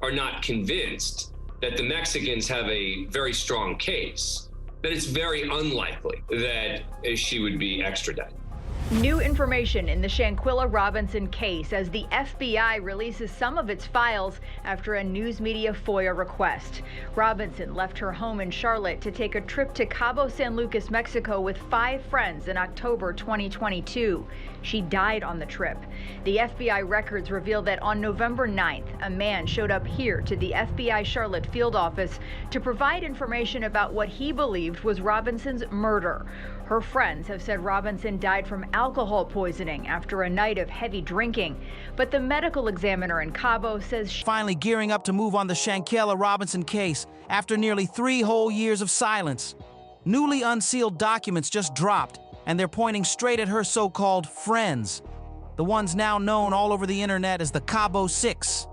are not convinced that the Mexicans have a very strong case, that it's very unlikely that she would be extradited. New information in the Shanquella Robinson case as the FBI releases some of its files after a news media FOIA request. Robinson left her home in Charlotte to take a trip to Cabo San Lucas, Mexico with 5 friends in October 2022. She died on the trip. The FBI records reveal that on November 9th, a man showed up here to the FBI Charlotte field office to provide information about what he believed was Robinson's murder. Her friends have said Robinson died from alcohol poisoning after a night of heavy drinking. But the medical examiner in Cabo says she's finally gearing up to move on the Shanquella Robinson case after nearly 3 whole years of silence. Newly unsealed documents just dropped, and they're pointing straight at her so-called friends, the ones now known all over the internet as the Cabo Six.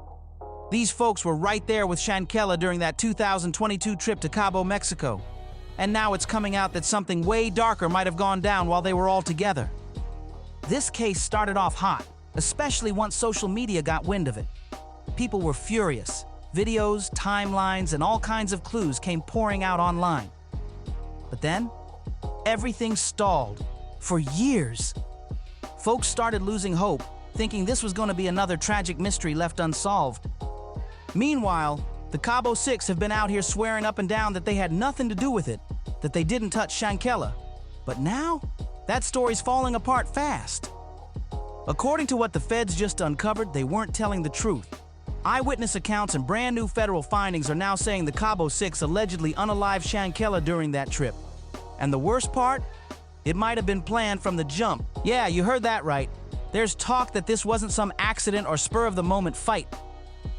These folks were right there with Shanquella during that 2022 trip to Cabo, Mexico. And now it's coming out that something way darker might have gone down while they were all together. This case started off hot, especially once social media got wind of it. People were furious. Videos, timelines, and all kinds of clues came pouring out online. But then, everything stalled for years. Folks started losing hope, thinking this was going to be another tragic mystery left unsolved. Meanwhile, the Cabo Six have been out here swearing up and down that they had nothing to do with it, that they didn't touch Shanquella. But now, that story's falling apart fast. According to what the feds just uncovered, they weren't telling the truth. Eyewitness accounts and brand new federal findings are now saying the Cabo Six allegedly unalived Shanquella during that trip. And the worst part? It might have been planned from the jump. Yeah, you heard that right. There's talk that this wasn't some accident or spur-of-the-moment fight.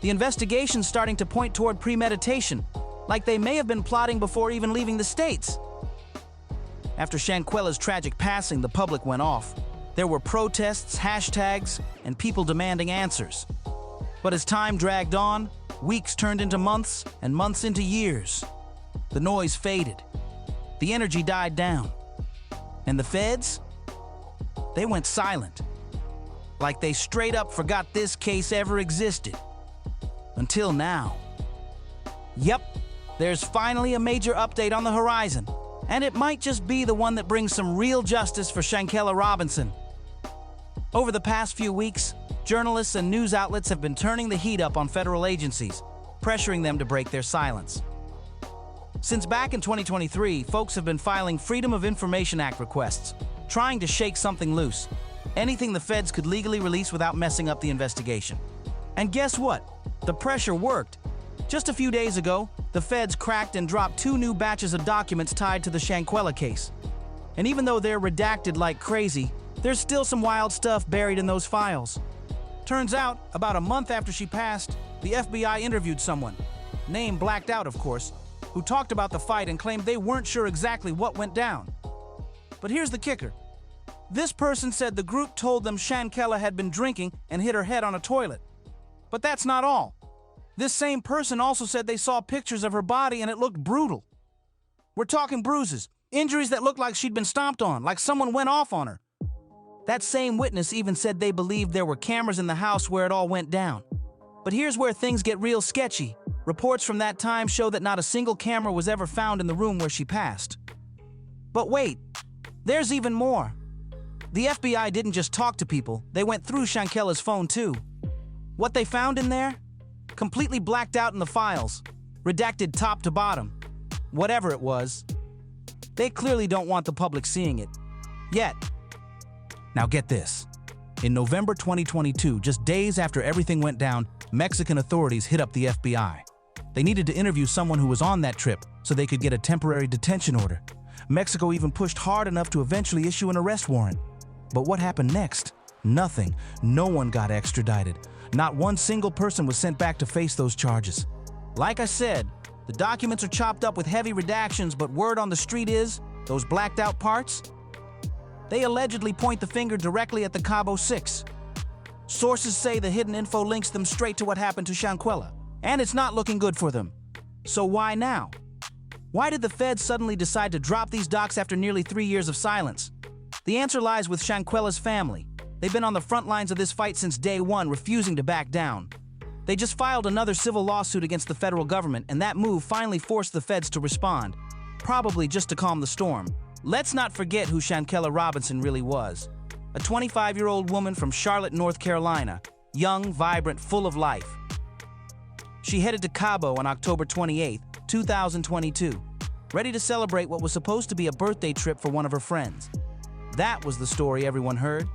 The investigation's starting to point toward premeditation, like they may have been plotting before even leaving the States. After Shanquella's tragic passing, the public went off. There were protests, hashtags, and people demanding answers. But as time dragged on, weeks turned into months, and months into years. The noise faded. The energy died down. And the feds? They went silent. Like they straight up forgot this case ever existed. Until now. Yep, there's finally a major update on the horizon. And it might just be the one that brings some real justice for Shanquella Robinson. Over the past few weeks, journalists and news outlets have been turning the heat up on federal agencies, pressuring them to break their silence. Since back in 2023, folks have been filing Freedom of Information Act requests, trying to shake something loose, anything the feds could legally release without messing up the investigation. And guess what? The pressure worked. Just a few days ago, the feds cracked and dropped 2 new batches of documents tied to the Shanquella case. And even though they're redacted like crazy, there's still some wild stuff buried in those files. Turns out, about a month after she passed, the FBI interviewed someone, name blacked out of course, who talked about the fight and claimed they weren't sure exactly what went down. But here's the kicker. This person said the group told them Shanquella had been drinking and hit her head on a toilet. But that's not all. This same person also said they saw pictures of her body and it looked brutal. We're talking bruises, injuries that looked like she'd been stomped on, like someone went off on her. That same witness even said they believed there were cameras in the house where it all went down. But here's where things get real sketchy. Reports from that time show that not a single camera was ever found in the room where she passed. But wait, there's even more. The FBI didn't just talk to people, they went through Shanquella's phone too. What they found in there? Completely blacked out in the files, redacted top to bottom. Whatever it was, they clearly don't want the public seeing it. Yet. Now get this. In November 2022, just days after everything went down, Mexican authorities hit up the FBI. They needed to interview someone who was on that trip so they could get a temporary detention order. Mexico even pushed hard enough to eventually issue an arrest warrant. But what happened next? Nothing. No one got extradited. Not one single person was sent back to face those charges. Like I said, the documents are chopped up with heavy redactions, but word on the street is, those blacked out parts, they allegedly point the finger directly at the Cabo Six. Sources say the hidden info links them straight to what happened to Shanquella, and it's not looking good for them. So why now? Why did the feds suddenly decide to drop these docs after nearly 3 years of silence? The answer lies with Shanquella's family. They've been on the front lines of this fight since day one, refusing to back down. They just filed another civil lawsuit against the federal government, and that move finally forced the feds to respond, probably just to calm the storm. Let's not forget who Shanquella Robinson really was. A 25-year-old woman from Charlotte, North Carolina, young, vibrant, full of life. She headed to Cabo on October 28, 2022, ready to celebrate what was supposed to be a birthday trip for one of her friends. That was the story everyone heard.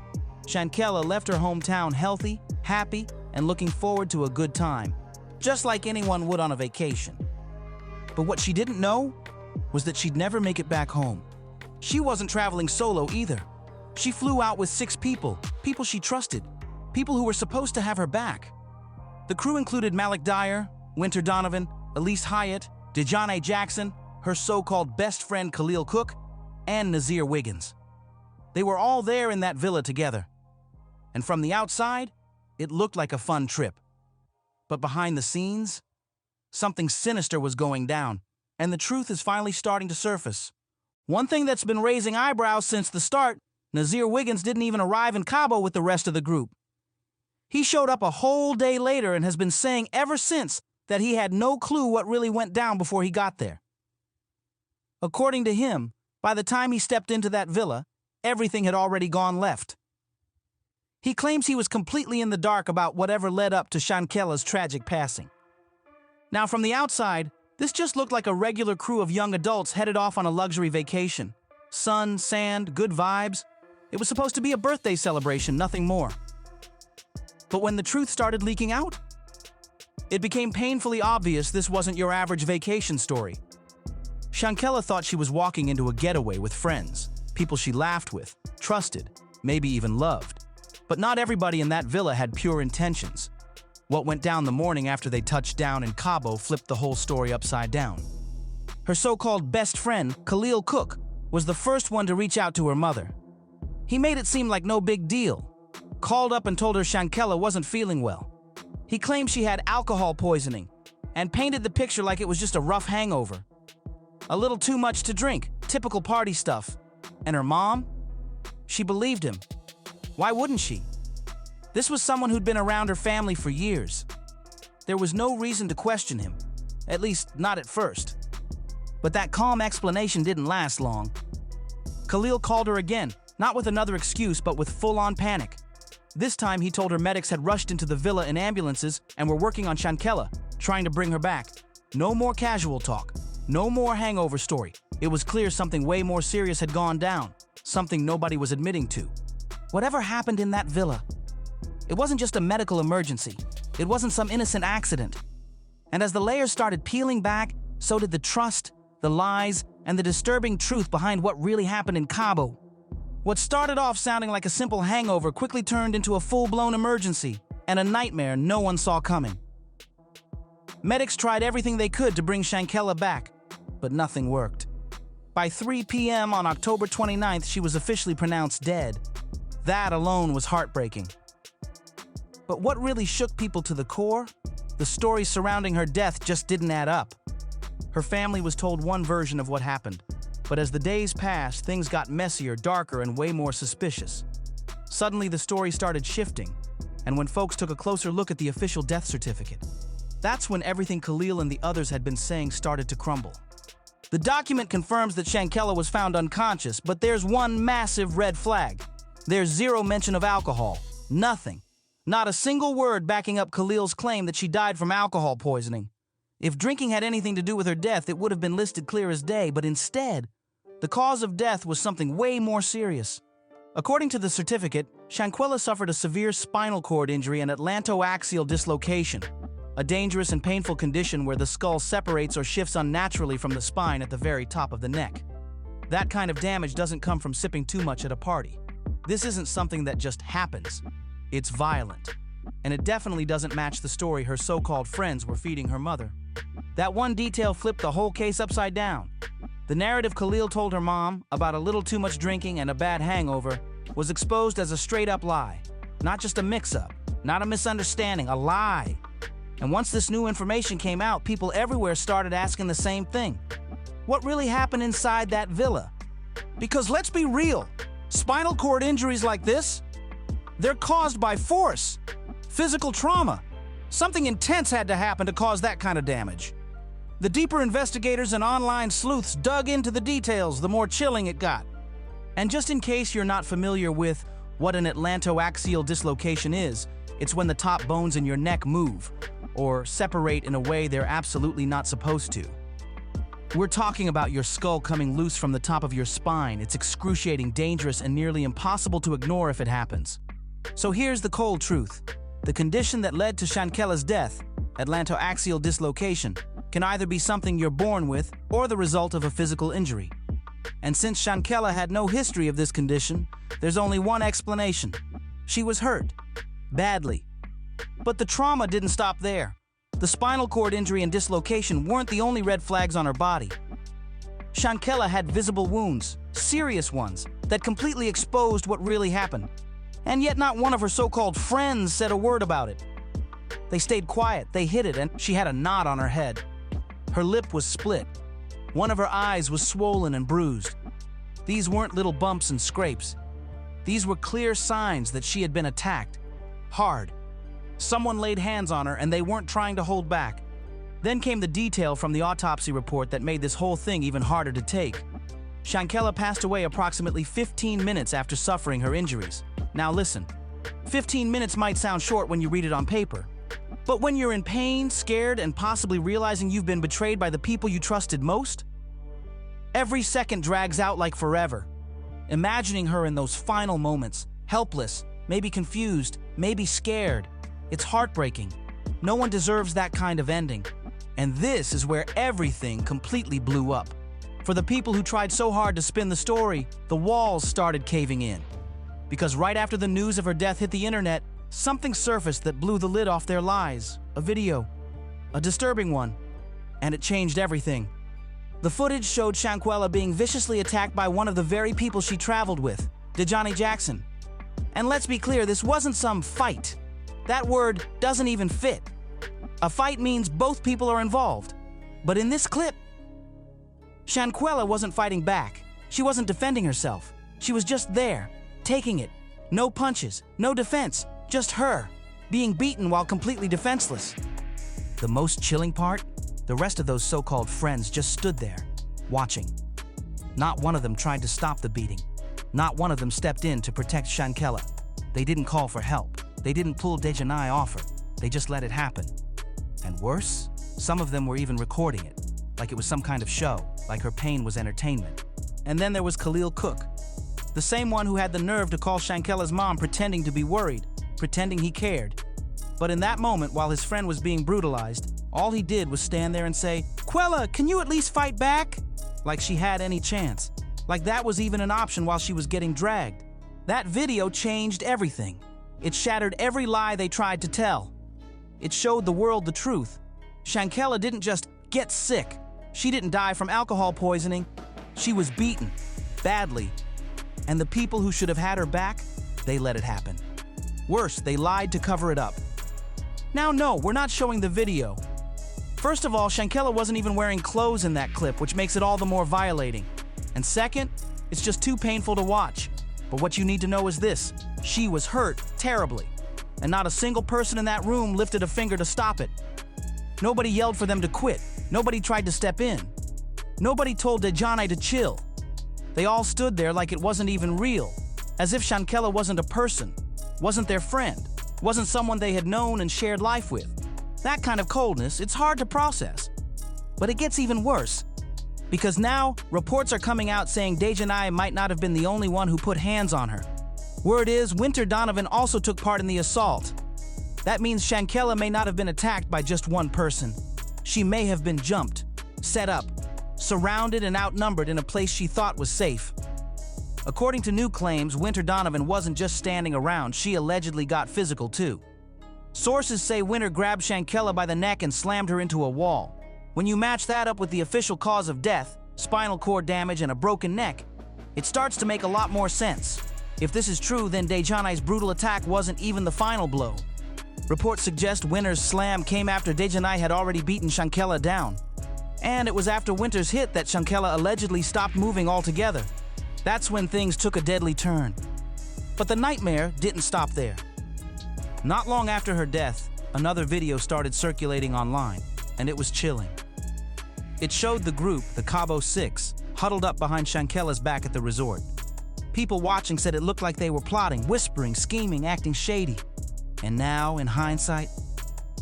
Shanquella left her hometown healthy, happy, and looking forward to a good time, just like anyone would on a vacation. But what she didn't know was that she'd never make it back home. She wasn't traveling solo either. She flew out with 6 people, people she trusted, people who were supposed to have her back. The crew included Malik Dyer, Winter Donovan, Elise Hyatt, Dejanae Jackson, her so-called best friend Khalil Cook, and Nazir Wiggins. They were all there in that villa together. And from the outside, it looked like a fun trip. But behind the scenes, something sinister was going down, and the truth is finally starting to surface. One thing that's been raising eyebrows since the start, Nazir Wiggins didn't even arrive in Cabo with the rest of the group. He showed up a whole day later and has been saying ever since that he had no clue what really went down before he got there. According to him, by the time he stepped into that villa, everything had already gone left. He claims he was completely in the dark about whatever led up to Shanquella's tragic passing. Now, from the outside, this just looked like a regular crew of young adults headed off on a luxury vacation. Sun, sand, good vibes. It was supposed to be a birthday celebration, nothing more. But when the truth started leaking out, it became painfully obvious this wasn't your average vacation story. Shanquella thought she was walking into a getaway with friends, people she laughed with, trusted, maybe even loved. But not everybody in that villa had pure intentions. What went down the morning after they touched down in Cabo flipped the whole story upside down. Her so-called best friend, Khalil Cook, was the first one to reach out to her mother. He made it seem like no big deal. Called up and told her Shanquella wasn't feeling well. He claimed she had alcohol poisoning and painted the picture like it was just a rough hangover. A little too much to drink, typical party stuff. And her mom? She believed him. Why wouldn't she? This was someone who'd been around her family for years. There was no reason to question him, at least not at first. But that calm explanation didn't last long. Khalil called her again, not with another excuse, but with full-on panic. This time, he told her medics had rushed into the villa in ambulances and were working on Shanquella, trying to bring her back. No more casual talk. No more hangover story. It was clear something way more serious had gone down, something nobody was admitting to. Whatever happened in that villa, it wasn't just a medical emergency. It wasn't some innocent accident. And as the layers started peeling back, so did the trust, the lies, and the disturbing truth behind what really happened in Cabo. What started off sounding like a simple hangover quickly turned into a full-blown emergency and a nightmare no one saw coming. Medics tried everything they could to bring Shanquella back, but nothing worked. By 3 p.m. on October 29th, she was officially pronounced dead. That alone was heartbreaking. But what really shook people to the core? The stories surrounding her death just didn't add up. Her family was told one version of what happened, but as the days passed, things got messier, darker, and way more suspicious. Suddenly, the story started shifting, and when folks took a closer look at the official death certificate, that's when everything Khalil and the others had been saying started to crumble. The document confirms that Shanquella was found unconscious, but there's one massive red flag. There's zero mention of alcohol. Nothing. Not a single word backing up Khalil's claim that she died from alcohol poisoning. If drinking had anything to do with her death, it would have been listed clear as day, but instead, the cause of death was something way more serious. According to the certificate, Shanquella suffered a severe spinal cord injury and atlantoaxial dislocation, a dangerous and painful condition where the skull separates or shifts unnaturally from the spine at the very top of the neck. That kind of damage doesn't come from sipping too much at a party. This isn't something that just happens. It's violent. And it definitely doesn't match the story her so-called friends were feeding her mother. That one detail flipped the whole case upside down. The narrative Khalil told her mom about a little too much drinking and a bad hangover was exposed as a straight-up lie. Not just a mix-up, not a misunderstanding, a lie. And once this new information came out, people everywhere started asking the same thing. What really happened inside that villa? Because let's be real, spinal cord injuries like this, they're caused by force, physical trauma, Something intense had to happen to cause that kind of damage. The deeper investigators and online sleuths dug into the details, the more chilling it got. And just in case you're not familiar with what an atlantoaxial dislocation is, it's when the top bones in your neck move, or separate in a way they're absolutely not supposed to. We're talking about your skull coming loose from the top of your spine. It's excruciating, dangerous, and nearly impossible to ignore if it happens. So here's the cold truth. The condition that led to Shanquella's death, atlantoaxial dislocation, can either be something you're born with or the result of a physical injury. And since Shanquella had no history of this condition, there's only one explanation. She was hurt. Badly. But the trauma didn't stop there. The spinal cord injury and dislocation weren't the only red flags on her body. Shanquella had visible wounds, serious ones, that completely exposed what really happened. And yet not one of her so-called friends said a word about it. They stayed quiet, they hid it, and she had a knot on her head. Her lip was split. One of her eyes was swollen and bruised. These weren't little bumps and scrapes. These were clear signs that she had been attacked. Hard. Someone laid hands on her and they weren't trying to hold back. Then came the detail from the autopsy report that made this whole thing even harder to take. Shanquella passed away approximately 15 minutes after suffering her injuries. Now listen, 15 minutes might sound short when you read it on paper. But when you're in pain, scared, and possibly realizing you've been betrayed by the people you trusted most, every second drags out like forever. Imagining her in those final moments, helpless, maybe confused, maybe scared. It's heartbreaking. No one deserves that kind of ending. And this is where everything completely blew up. For the people who tried so hard to spin the story, the walls started caving in. Because right after the news of her death hit the internet, something surfaced that blew the lid off their lies. A video. A disturbing one. And it changed everything. The footage showed Shanquella being viciously attacked by one of the very people she traveled with, Dejani Jackson. And let's be clear, this wasn't some fight. That word doesn't even fit. A fight means both people are involved. But in this clip, Shanquella wasn't fighting back. She wasn't defending herself. She was just there, taking it. No punches, no defense, just her, being beaten while completely defenseless. The most chilling part? The rest of those so-called friends just stood there, watching. Not one of them tried to stop the beating. Not one of them stepped in to protect Shanquella. They didn't call for help. They didn't pull Dejani off her. They just let it happen. And worse, some of them were even recording it, like it was some kind of show, like her pain was entertainment. And then there was Khalil Cook, the same one who had the nerve to call Shanquella's mom pretending to be worried, pretending he cared. But in that moment, while his friend was being brutalized, all he did was stand there and say, "Quella, can you at least fight back?" Like she had any chance. Like that was even an option while she was getting dragged. That video changed everything. It shattered every lie they tried to tell. It showed the world the truth. Shanquella didn't just get sick. She didn't die from alcohol poisoning. She was beaten, badly. And the people who should have had her back, they let it happen. Worse, they lied to cover it up. Now, no, we're not showing the video. First of all, Shanquella wasn't even wearing clothes in that clip, which makes it all the more violating. And second, it's just too painful to watch. But what you need to know is this: she was hurt terribly. And not a single person in that room lifted a finger to stop it. Nobody yelled for them to quit. Nobody tried to step in. Nobody told Dejani to chill. They all stood there like it wasn't even real, as if Shanquella wasn't a person, wasn't their friend, wasn't someone they had known and shared life with. That kind of coldness, it's hard to process. But it gets even worse. Because now, reports are coming out saying Dejani might not have been the only one who put hands on her. Word is, Winter Donovan also took part in the assault. That means Shanquella may not have been attacked by just one person. She may have been jumped, set up, surrounded and outnumbered in a place she thought was safe. According to new claims, Winter Donovan wasn't just standing around, she allegedly got physical too. Sources say Winter grabbed Shanquella by the neck and slammed her into a wall. When you match that up with the official cause of death, spinal cord damage and a broken neck, it starts to make a lot more sense. If this is true, then Dejani's brutal attack wasn't even the final blow. Reports suggest Winter's slam came after Dejani had already beaten Shanquella down. And it was after Winter's hit that Shanquella allegedly stopped moving altogether. That's when things took a deadly turn. But the nightmare didn't stop there. Not long after her death, Another video started circulating online, and it was chilling. It showed the group, the Cabo Six, huddled up behind Shanquella's back at the resort. People watching said it looked like they were plotting, whispering, scheming, acting shady. And now, in hindsight,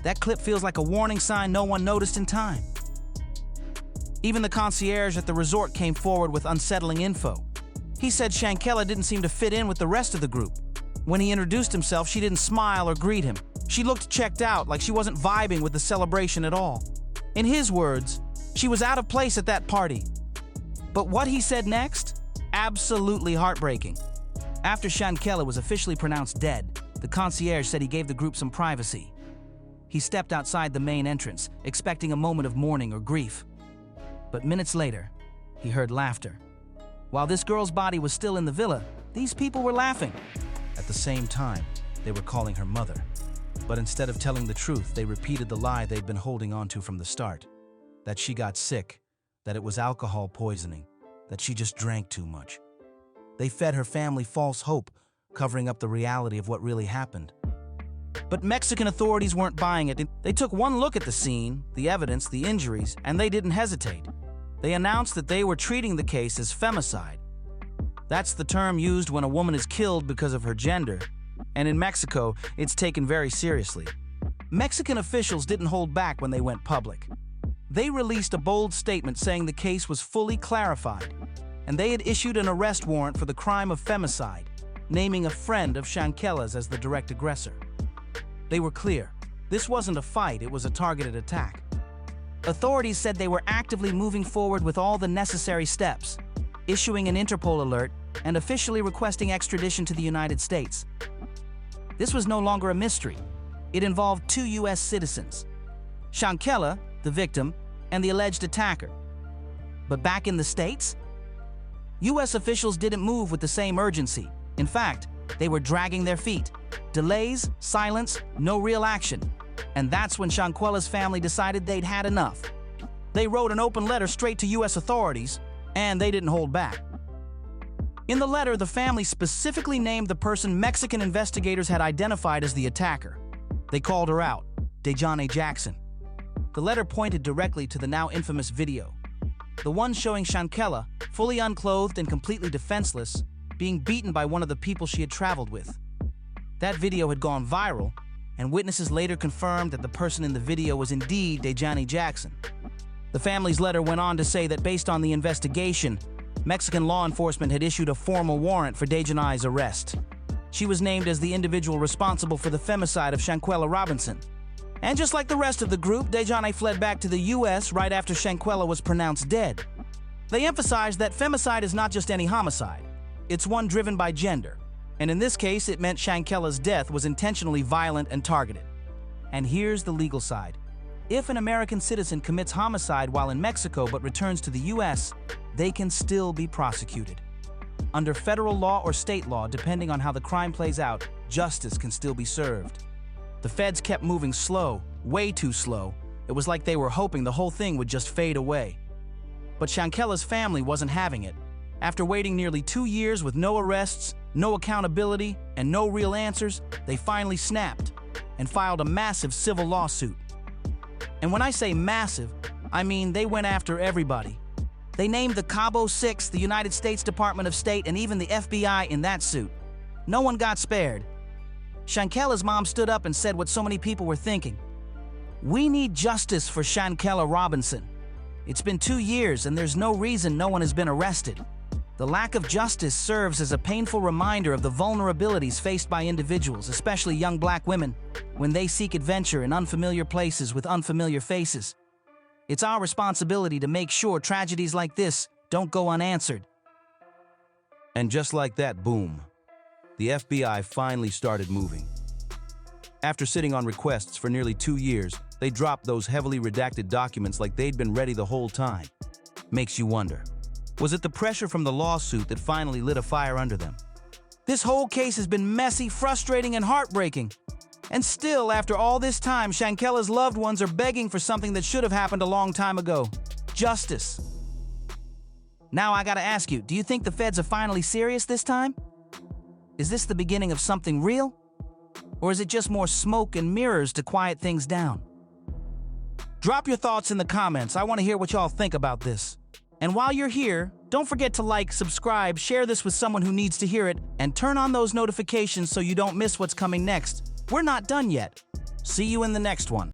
that clip feels like a warning sign no one noticed in time. Even the concierge at the resort came forward with unsettling info. He said Shanquella didn't seem to fit in with the rest of the group. When he introduced himself, she didn't smile or greet him. She looked checked out, like she wasn't vibing with the celebration at all. In his words, she was out of place at that party. But what he said next? Absolutely heartbreaking. After Shanquella was officially pronounced dead, the concierge said he gave the group some privacy. He stepped outside the main entrance, expecting a moment of mourning or grief. But minutes later, he heard laughter. While this girl's body was still in the villa, these people were laughing. At the same time, they were calling her mother. But instead of telling the truth, they repeated the lie they'd been holding on to from the start. That she got sick, that it was alcohol poisoning, that she just drank too much. They fed her family false hope, covering up the reality of what really happened. But Mexican authorities weren't buying it. They took one look at the scene, the evidence, the injuries, and they didn't hesitate. They announced that they were treating the case as femicide. That's the term used when a woman is killed because of her gender, and in Mexico, it's taken very seriously. Mexican officials didn't hold back when they went public. They released a bold statement saying the case was fully clarified, and they had issued an arrest warrant for the crime of femicide, naming a friend of Shanquella's as the direct aggressor. They were clear. This wasn't a fight, it was a targeted attack. Authorities said they were actively moving forward with all the necessary steps, issuing an Interpol alert and officially requesting extradition to the United States. This was no longer a mystery. It involved 2 U.S. citizens, Shanquella, the victim, and the alleged attacker. But back in the States, U.S. officials didn't move with the same urgency. In fact, they were dragging their feet. Delays, silence, no real action. And that's when Shanquella's family decided they'd had enough. They wrote an open letter straight to U.S. authorities, and they didn't hold back. In the letter, the family specifically named the person Mexican investigators had identified as the attacker. They called her out, Dejani Jackson. The letter pointed directly to the now infamous video, the one showing Shanquella, fully unclothed and completely defenseless, being beaten by one of the people she had traveled with. That video had gone viral, and witnesses later confirmed that the person in the video was indeed Dejani Jackson. The family's letter went on to say that based on the investigation, Mexican law enforcement had issued a formal warrant for Dejani's arrest. She was named as the individual responsible for the femicide of Shanquella Robinson. And just like the rest of the group, Dejani fled back to the U.S. right after Shanquella was pronounced dead. They emphasized that femicide is not just any homicide. It's one driven by gender. And in this case, it meant Shanquella's death was intentionally violent and targeted. And here's the legal side. If an American citizen commits homicide while in Mexico but returns to the U.S., they can still be prosecuted. Under federal law or state law, depending on how the crime plays out, justice can still be served. The feds kept moving slow, way too slow. It was like they were hoping the whole thing would just fade away. But Shanquella's family wasn't having it. After waiting nearly 2 years with no arrests, no accountability, and no real answers, they finally snapped and filed a massive civil lawsuit. And when I say massive, I mean they went after everybody. They named the Cabo Six, the United States Department of State, and even the FBI in that suit. No one got spared. Shanquella's mom stood up and said what so many people were thinking. We need justice for Shanquella Robinson. It's been 2 years and there's no reason no one has been arrested. The lack of justice serves as a painful reminder of the vulnerabilities faced by individuals, especially young black women, when they seek adventure in unfamiliar places with unfamiliar faces. It's our responsibility to make sure tragedies like this don't go unanswered. And just like that, boom, the FBI finally started moving. After sitting on requests for nearly 2 years, they dropped those heavily redacted documents like they'd been ready the whole time. Makes you wonder, was it the pressure from the lawsuit that finally lit a fire under them? This whole case has been messy, frustrating, and heartbreaking. And still, after all this time, Shanquella's loved ones are begging for something that should have happened a long time ago. Justice. Now I gotta ask you, do you think the feds are finally serious this time? Is this the beginning of something real? Or is it just more smoke and mirrors to quiet things down? Drop your thoughts in the comments. I want to hear what y'all think about this. And while you're here, don't forget to like, subscribe, share this with someone who needs to hear it, and turn on those notifications so you don't miss what's coming next. We're not done yet. See you in the next one.